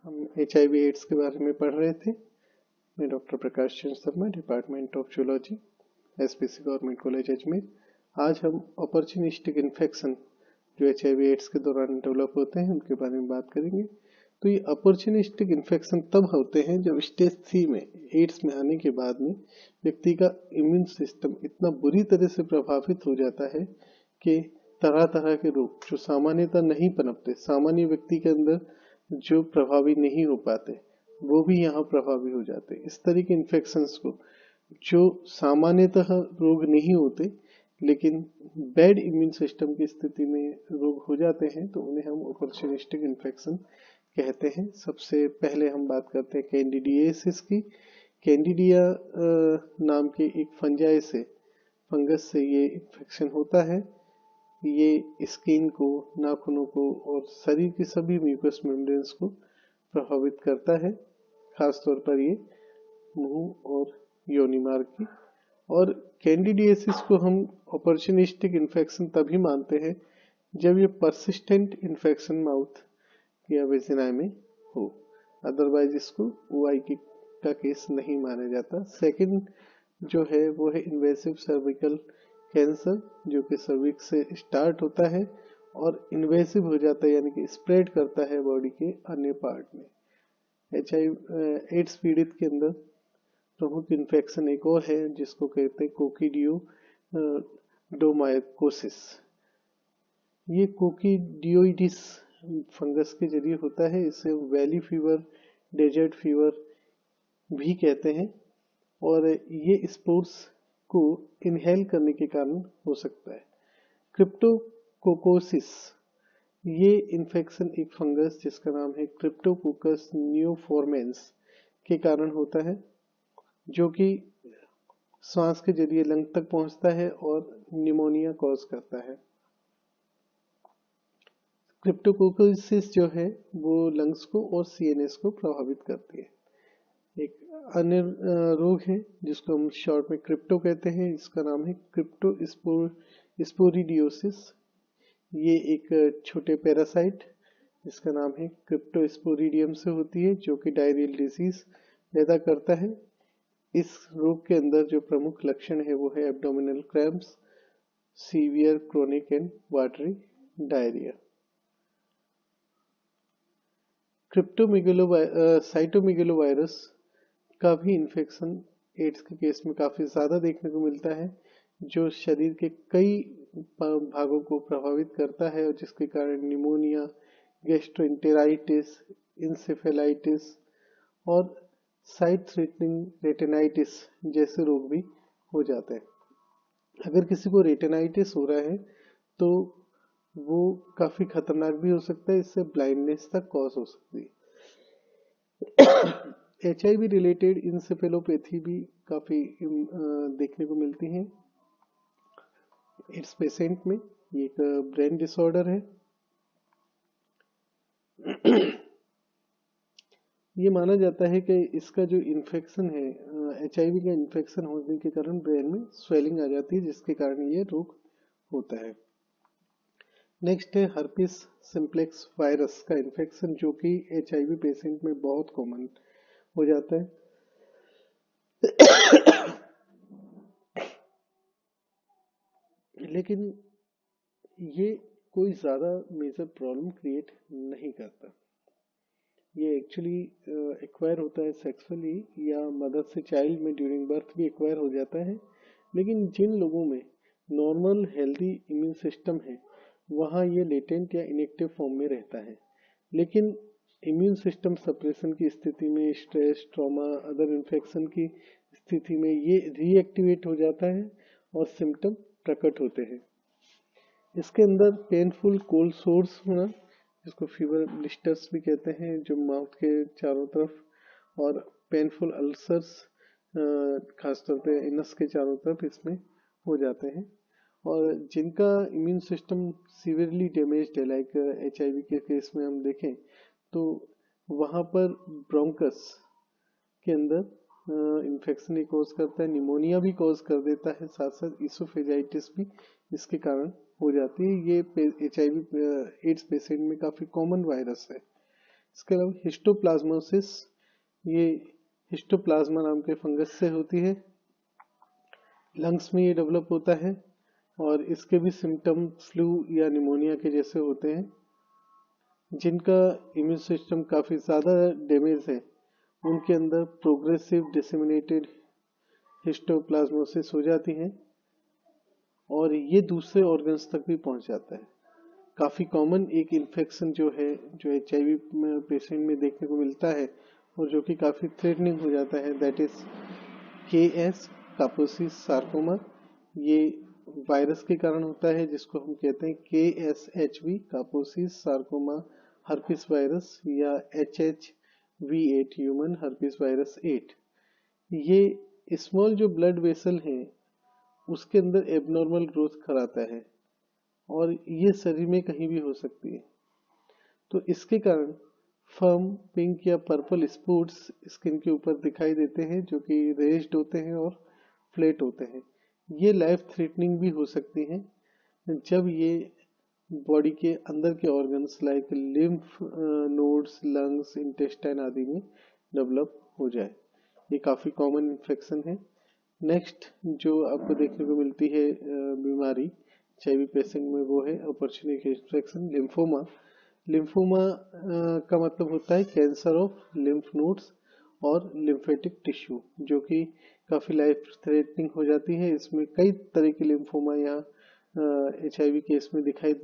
हम HIV ads के बारे में पढ़ रहे थे। मैं doctor Prakash Chandra Sharma, department of zoology, SPC government college Ajmer. आज हम अपॉर्चुनिस्टिक इन्फेक्शन जो HIV एड्स के दौरान डेवलप होते हैं उनके बारे में बात करेंगे। तो ये अपॉर्चुनिस्टिक इन्फेक्शन तब होते हैं जब स्टेज 3 में एड्स में आने के बाद में व्यक्ति का इम्यून सिस्टम इतना बुरी तरह से प्रभावित हो जाता है कि तरह तरह के रोग जो सामान्यतः नहीं पनपते, सामान्य व्यक्ति के अंदर जो प्रभावी नहीं हो पाते, वो भी यहाँ प्रभावी हो जाते। इस तरह के इन्फेक्शंस को जो सामान्यतः रोग नहीं होते लेकिन बैड इम्यून सिस्टम की स्थिति में रोग हो जाते हैं, तो उन्हें हम अपॉर्चुनिस्टिक इन्फेक्शन कहते हैं। सबसे पहले हम बात करते हैं कैंडिडियासिस की। कैंडिडिया नाम के एक फंगस से ये इन्फेक्शन होता है। ये स्किन को, नाखूनों को और शरीर की सभी म्यूकस मेम्ब्रेन्स को प्रभावित करता है, खासतौर पर ये मुंह और योनि मार्ग की। और कैंडिडियासिस को हम अपॉर्चुनिस्टिक इन्फेक्शन तभी मानते हैं जब ये परसिस्टेंट इन्फेक्शन माउथ या वेजिना में हो, अदरवाइज इसको OI का केस नहीं माना जाता। सेकंड जो है वो है इन्वेसिव सर्विकल कैंसर, जो कि सर्विक्स से स्टार्ट होता है और इन्वेसिव हो जाता है, यानी कि स्प्रेड करता है बॉडी के अन्य पार्ट में। एड्स पीड़ित के अंदर प्रमुख इन्फेक्शन एक और है जिसको कहते हैं कोकीडियोडोमाइकोसिस। ये कोकीडियोइडिस फंगस के जरिए होता है। इसे वैली फीवर, डेजर्ट फीवर भी कहते हैं और ये स्पोर्स को इनहेल करने के कारण हो सकता है। क्रिप्टोकोकोसिस, ये इन्फेक्शन एक फंगस जिसका नाम है क्रिप्टोकोकस नियोफॉर्मेंस के कारण होता है, जो कि सांस के जरिए लंग तक पहुंचता है और निमोनिया कॉज करता है। क्रिप्टोकोकोसिस जो है वो लंग्स को और CNS को प्रभावित करती है। एक अन्य रोग है जिसको हम शॉर्ट में क्रिप्टो कहते हैं, इसका नाम है क्रिप्टोस्पोरिडियोसिस। ये एक छोटे पैरासाइट जिसका नाम है क्रिप्टोस्पोरिडियम से होती है, जो कि डायरियल डिजीज पैदा करता है। इस रोग के अंदर जो प्रमुख लक्षण है वो है abdominal cramps, severe chronic and watery diarrhoea. Cytomegalovirus का भी इन्फेक्शन एड्स के केस में काफी ज्यादा देखने को मिलता है, जो शरीर के कई भागों को प्रभावित करता है और जिसके कारण निमोनिया, गैस्ट्रोएंटेराइटिस, इंसेफेलाइटिस और साइट थ्रेटनिंग रेटिनाइटिस जैसे रोग भी हो जाते हैं। अगर किसी को रेटिनाइटिस हो रहा है तो वो काफी खतरनाक भी हो सकता है, इससे ब्लाइंडनेस तक कॉज हो सकती है। HIV रिलेटेड इंसेफेलोपैथी भी काफी देखने को मिलती है इस पेशेंट में। ये एक ब्रेन डिसऑर्डर है। ये माना जाता है कि इसका जो इन्फेक्शन है, HIV का इन्फेक्शन होने के कारण ब्रेन में स्वेलिंग आ जाती है, जिसके कारण ये रोग होता है। नेक्स्ट है हर्पिस सिम्प्लेक्स वायरस का इन्फेक्शन, जो कि HIV पेशेंट में बहुत कॉमन हो जाता है। लेकिन ये कोई ज्यादा मेजर प्रॉब्लम क्रिएट नहीं करता। ये एक्चुअली एक्वायर होता है सेक्सुअली या मदर से चाइल्ड में ड्यूरिंग बर्थ भी एक्वायर हो जाता है। लेकिन जिन लोगों में नॉर्मल हेल्दी इम्यून सिस्टम है वहाँ ये लेटेंट या इनएक्टिव फॉर्म में रहता है। लेकिन इम्यून सिस्टम सप्रेशन की स्थिति में, स्ट्रेस, ट्रॉमा, अदर इन्फेक्शन की स्थिति में ये रीएक्टिवेट हो जाता है और सिम्टम प्रकट होते हैं। इसके अंदर पेनफुल कोल्ड सोर्स होना, जिसको फीवर ब्लिस्टर्स भी कहते हैं, जो माउथ के चारों तरफ, और पेनफुल अल्सर्स खासतौर पे इनस के चारों तरफ इसमें हो जाते हैं। और जिनका इम्यून सिस्टम सीवियरली डैमेज्ड है, लाइक HIV के केस में हम देखें तो वहाँ पर ब्रोंकस के अंदर इन्फेक्शन ही कॉज करता है, निमोनिया भी कॉज कर देता है, साथ साथ इसोफेजाइटिस भी इसके कारण हो जाती है। ये HIV एड्स पेशेंट में काफी कॉमन वायरस है। इसके अलावा हिस्टोप्लाज्मोसिस, ये हिस्टोप्लाज्मा नाम के फंगस से होती है। लंग्स में ये डेवलप होता है और इसके भी सिम्टम फ्लू या निमोनिया के जैसे होते हैं। जिनका इम्यून सिस्टम काफ़ी ज़्यादा डैमेज है उनके अंदर प्रोग्रेसिव डिसेमिनेटेड हिस्टोप्लाज्मोसिस हो जाती है और ये दूसरे ऑर्गन्स तक भी पहुंच जाता है। काफ़ी कॉमन एक इन्फेक्शन जो HIV पेशेंट में देखने को मिलता है और जो कि काफ़ी थ्रेटनिंग हो जाता है, दैट इज KS कापोसी सार्कोमा। ये वायरस के कारण होता है जिसको हम कहते हैं KSHV कापोसी सार्कोमा हर्पिस वायरस या HHV8 ह्यूमन हर्पिस वायरस 8। ये स्मॉल जो ब्लड वेसल है उसके अंदर एबनॉर्मल ग्रोथ कराता है और ये शरीर में कहीं भी हो सकती है। तो इसके कारण फर्म पिंक या पर्पल स्पॉट्स स्किन के ऊपर दिखाई देते हैं जो कि रेज्ड होते हैं और फ्लैट होते हैं। ये लाइफ थ्रेटनिंग भी हो सकती हैं जब ये बॉडी के अंदर के organs like lymph nodes, lungs, intestine आदि में डेवलप हो जाए। ये काफ़ी कॉमन इन्फेक्शन है। नेक्स्ट जो आपको देखने को मिलती है बीमारी HIV पेशेंट में वो है अपॉर्चुनिटी इन्फेक्शन लिम्फोमा। लिम्फोमा का मतलब होता है कैंसर ऑफ लिम्फ नोड्स और लिम्फेटिक टिश्यू, जो कि काफ़ी लाइफ थ्रेटनिंग हो जाती है। इसमें कई तरह के लिम्फोमा या HIV केस में दिखाई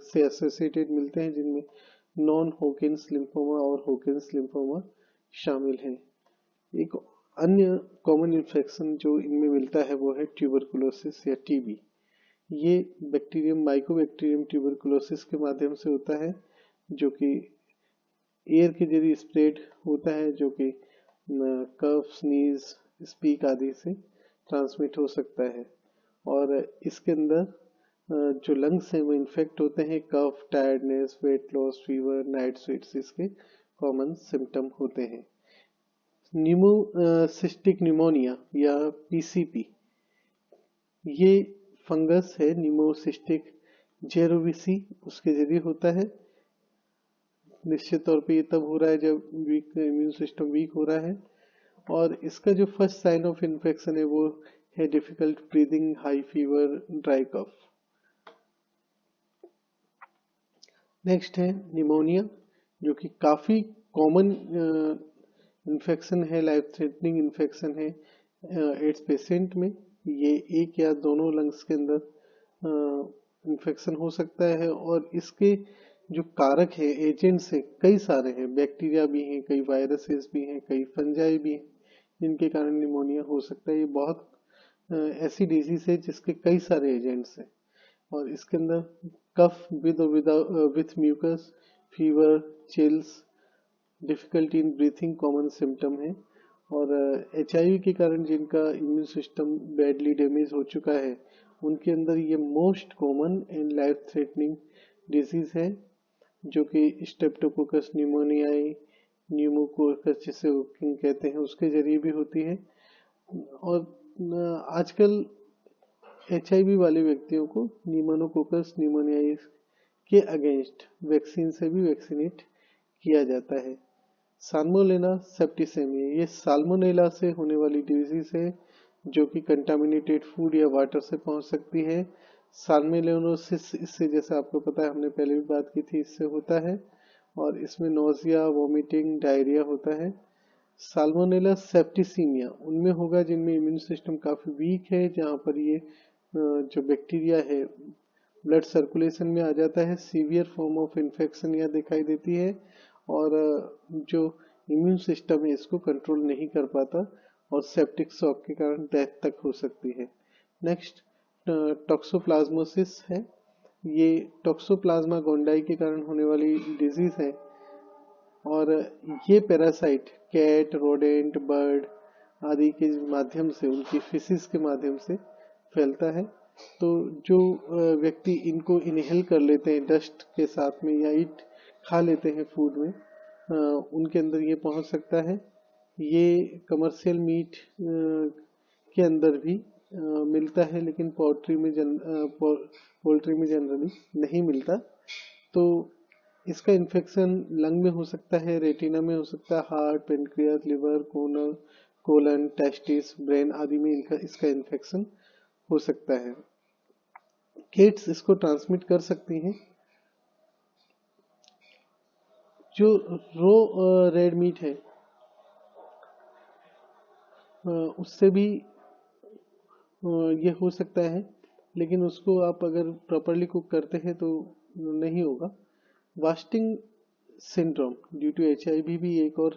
से एसोसिएटेड मिलते हैं, जिनमें नॉन हॉकिंस लिम्फोमा और हॉकिंस लिम्फोमा शामिल हैं। एक अन्य कॉमन इन्फेक्शन जो इनमें मिलता है वो है ट्यूबरकुलोसिस या TB। ये बैक्टीरियम माइकोबैक्टीरियम ट्यूबरकुलोसिस के माध्यम से होता है जो कि एयर के जरिए स्प्रेड होता है, जो कि कफ, स्नीज, स्पीक आदि से ट्रांसमिट हो सकता है। और इसके अंदर जो लंग्स हैं वो इन्फेक्ट होते हैं। Cough, tiredness, weight loss, fever, night sweats इसके कॉमन सिम्टम होते हैं। न्यूमोसिस्टिक निमोनिया या PCP, ये फंगस है न्यूमोसिस्टिक जेरोविसी, उसके जरिए होता है। निश्चित तौर पे ये तब हो रहा है जब इम्यून सिस्टम वीक हो रहा है। और इसका जो फर्स्ट साइन ऑफ इन्फेक्शन है वो है difficult breathing, high fever, dry cough. Next है निमोनिया, जो कि काफ़ी कॉमन इन्फेक्शन है, लाइफ थ्रेटनिंग इन्फेक्शन है एड्स पेशेंट में। ये एक या दोनों लंग्स के अंदर इन्फेक्शन हो सकता है और इसके जो कारक है, एजेंट्स है, कई सारे हैं। बैक्टीरिया भी हैं, कई वायरसेस भी हैं, कई फंजाई भी हैं जिनके कारण निमोनिया हो सकता है। ये बहुत ऐसी डिजीज है जिसके कई सारे एजेंट्स हैं और इसके अंदर cough with mucus, fever, chills, difficulty in breathing common symptom है। और HIV के कारण जिनका इम्यून सिस्टम बैडली डैमेज हो चुका है उनके अंदर ये most common and life threatening disease है, जो कि स्ट्रेप्टोकोकस न्यूमोनियाई, न्यूमोकोकस जिसे कहते हैं, उसके जरिए भी होती है। और आजकल HIV वाले व्यक्तियों को न्यूमोकोकस न्यूमोनियाई के अगेंस्ट वैक्सीन से भी वैक्सीनेट किया जाता है। साल्मोनेला सेप्टिसेमिया, ये साल्मोनेला से होने वाली डिजीज है जो कि कंटामिनेटेड फूड या वाटर से पहुंच सकती है। साल्मोनेलोसिस, इससे जैसे आपको पता है, हमने पहले भी बात की थी, इससे होता है और इसमें नोजिया, वोमिटिंग, डायरिया होता है। साल्मोनेला सेप्टिसीमिया उनमें होगा जिनमें इम्यून सिस्टम काफ़ी वीक है, जहाँ पर ये जो बैक्टीरिया है ब्लड सर्कुलेशन में आ जाता है। सीवियर फॉर्म ऑफ इन्फेक्शन यहाँ दिखाई देती है और जो इम्यून सिस्टम है इसको कंट्रोल नहीं कर पाता और सेप्टिक शॉक के कारण डेथ तक हो सकती है। नेक्स्ट टॉक्सोप्लाज्मोसिस है। ये टॉक्सोप्लाज्मा गोंडाई के कारण होने वाली डिजीज है और ये पैरासाइट कैट, रोडेंट, बर्ड आदि के माध्यम से, उनकी फिसिस के माध्यम से फैलता है। तो जो व्यक्ति इनको इनहेल कर लेते हैं डस्ट के साथ में या ईट खा लेते हैं फूड में, उनके अंदर ये पहुंच सकता है। ये कमर्शियल मीट के अंदर भी मिलता है, लेकिन पोल्ट्री में जनरली नहीं मिलता। तो इसका इन्फेक्शन लंग में हो सकता है, रेटिना में हो सकता है, heart, pancreas, liver, colon, testis, brain आदि में इसका इन्फेक्शन हो सकता है। किड्स इसको ट्रांसमिट कर सकती हैं। जो रो रेड मीट है उससे भी ये हो सकता है, लेकिन उसको आप अगर प्रॉपरली कुक करते हैं तो नहीं होगा। Wasting syndrome due to HIV भी एक और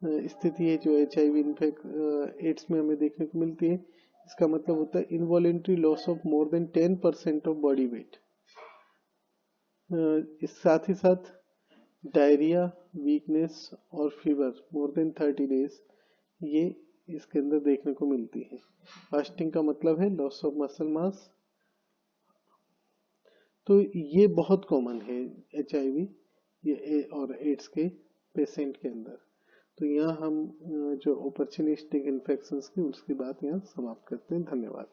स्थिति है जो HIV इन्फेक्ट एड्स में हमें देखने को मिलती है। इसका मतलब होता है involuntary loss of more than 10% of body weight. इस साथ ही साथ डायरिया, वीकनेस और फीवर मोर देन 30 डेज ये इसके अंदर देखने को मिलती है। फास्टिंग का मतलब है लॉस ऑफ मसल मास। तो ये बहुत कॉमन है HIV ये और एड्स के पेशेंट के अंदर। तो यहाँ हम जो अपॉर्चुनिस्टिक इन्फेक्शंस की उसकी बात यहाँ समाप्त करते हैं। धन्यवाद।